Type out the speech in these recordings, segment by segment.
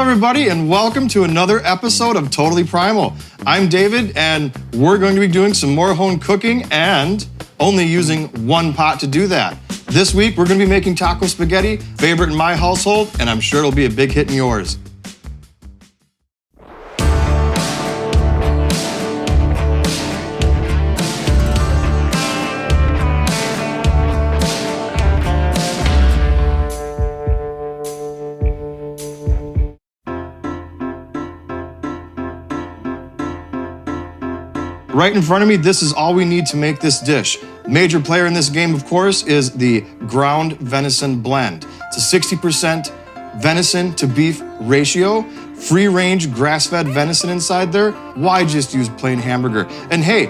everybody, and welcome to another episode of Totally Primal. I'm David, and we're going to be doing some more home cooking and only using one pot to do that. This week, we're going to be making taco spaghetti, favorite in my household, and I'm sure it'll be a big hit in yours. Right in front of me, this is all we need to make this dish. Major player in this game, of course, is the ground venison blend. It's a 60% venison to beef ratio, free-range grass-fed venison inside there. Why just use plain hamburger? And hey,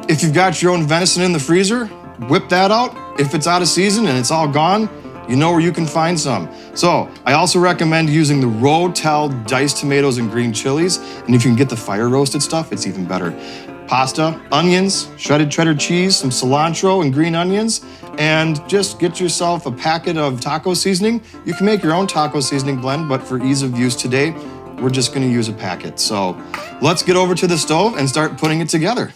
if you've got your own venison in the freezer, whip that out. If it's out of season and it's all gone, you know where you can find some. So I also recommend using the Rotel diced tomatoes and green chilies. And if you can get the fire roasted stuff, it's even better. Pasta, onions, shredded cheddar cheese, some cilantro and green onions, and just get yourself a packet of taco seasoning. You can make your own taco seasoning blend, but for ease of use today, we're just gonna use a packet. So let's get over to the stove and start putting it together.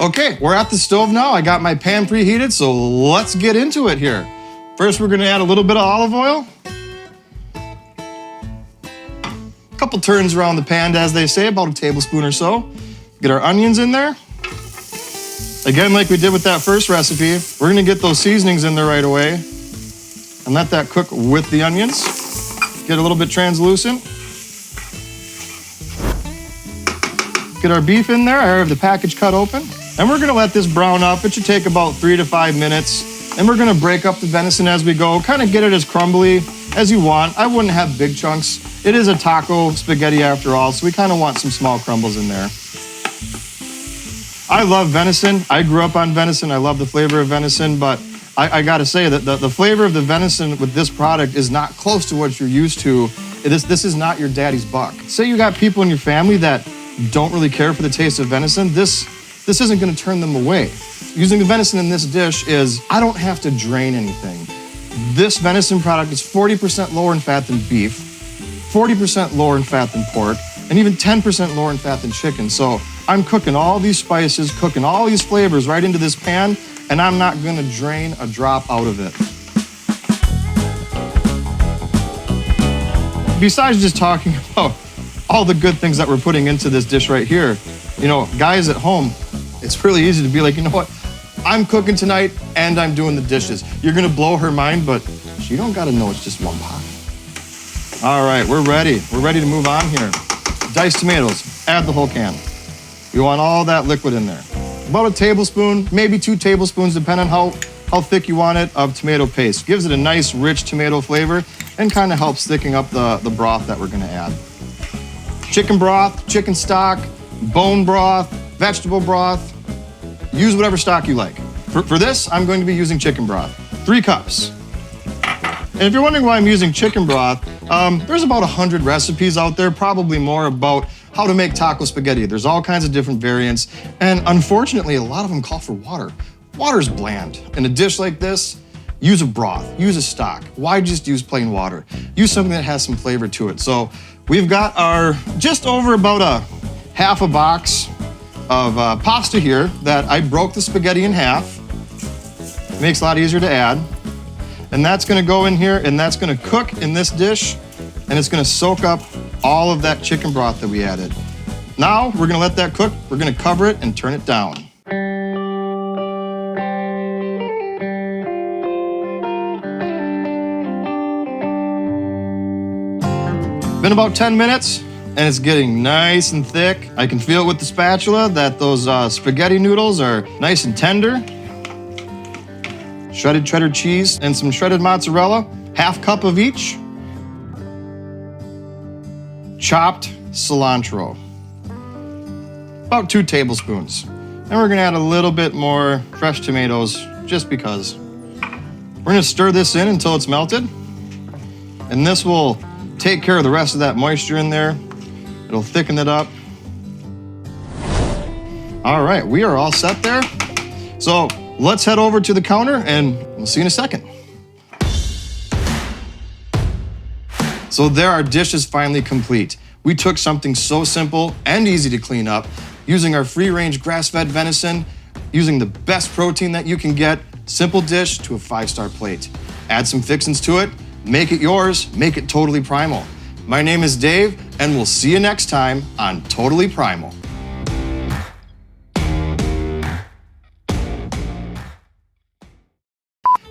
Okay, we're at the stove now. I got my pan preheated, so let's get into it here. First, we're gonna add a little bit of olive oil. Couple turns around the pan, as they say, about a tablespoon or so. Get our onions in there. Again, like we did with that first recipe, we're gonna get those seasonings in there right away and let that cook with the onions. Get a little bit translucent. Get our beef in there. I have the package cut open. And we're gonna let this brown up. It should take about 3 to 5 minutes. And we're gonna break up the venison as we go, kind of get it as crumbly as you want. I wouldn't have big chunks. It is a taco spaghetti after all, so we kind of want some small crumbles in there. I love venison. I grew up on venison. I love the flavor of venison, but I gotta say that the flavor of the venison with this product is not close to what you're used to. This is not your daddy's buck. Say you got people in your family that don't really care for the taste of venison, this isn't gonna turn them away. Using the venison in this dish is, I don't have to drain anything. This venison product is 40% lower in fat than beef, 40% lower in fat than pork, and even 10% lower in fat than chicken. So I'm cooking all these spices, cooking all these flavors right into this pan, and I'm not gonna drain a drop out of it. Besides just talking about all the good things that we're putting into this dish right here, you know, guys at home, it's really easy to be like, you know what? I'm cooking tonight and I'm doing the dishes. You're gonna blow her mind, but she don't gotta know it's just one pot. All right, we're ready. We're ready to move on here. Diced tomatoes, add the whole can. You want all that liquid in there. About a tablespoon, maybe 2 tablespoons, depending on how thick you want it, of tomato paste. Gives it a nice, rich tomato flavor and kind of helps thicking up the broth that we're gonna add. Chicken broth, chicken stock, bone broth, vegetable broth. Use whatever stock you like. For this, I'm going to be using chicken broth, 3 cups. And if you're wondering why I'm using chicken broth, there's about 100 recipes out there, probably more, about how to make taco spaghetti. There's all kinds of different variants, and unfortunately, a lot of them call for water. Water's bland. In a dish like this, use a broth, use a stock. Why just use plain water? Use something that has some flavor to it. So we've got our just over about a half a box of pasta here that I broke the spaghetti in half. Makes a lot easier to add. And that's gonna go in here and that's gonna cook in this dish and it's gonna soak up all of that chicken broth that we added. Now we're gonna let that cook, we're gonna cover it and turn it down. Been about 10 minutes and it's getting nice and thick. I can feel it with the spatula that those spaghetti noodles are nice and tender. Shredded cheddar cheese and some shredded mozzarella, half cup of each. Chopped cilantro, about 2 tablespoons. And we're gonna add a little bit more fresh tomatoes, just because. We're gonna stir this in until it's melted. And this will take care of the rest of that moisture in there. It'll thicken it up. All right, we are all set there. So let's head over to the counter and we'll see you in a second. So there, our dish is finally complete. We took something so simple and easy to clean up, using our free-range grass-fed venison, using the best protein that you can get, simple dish to a 5-star plate. Add some fixins to it, make it yours, make it totally primal. My name is Dave, and we'll see you next time on Totally Primal.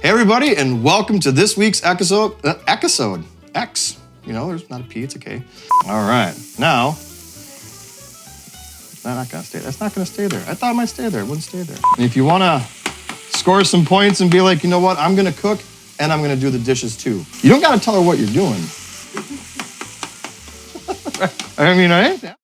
Hey everybody, and welcome to this week's episode X. You know, there's not a P, it's a K. All right, now, that's not gonna stay. That's not gonna stay there. I thought it might stay there. It wouldn't stay there. And if you wanna score some points and be like, you know what, I'm gonna cook and I'm gonna do the dishes too. You don't gotta tell her what you're doing. I mean, right?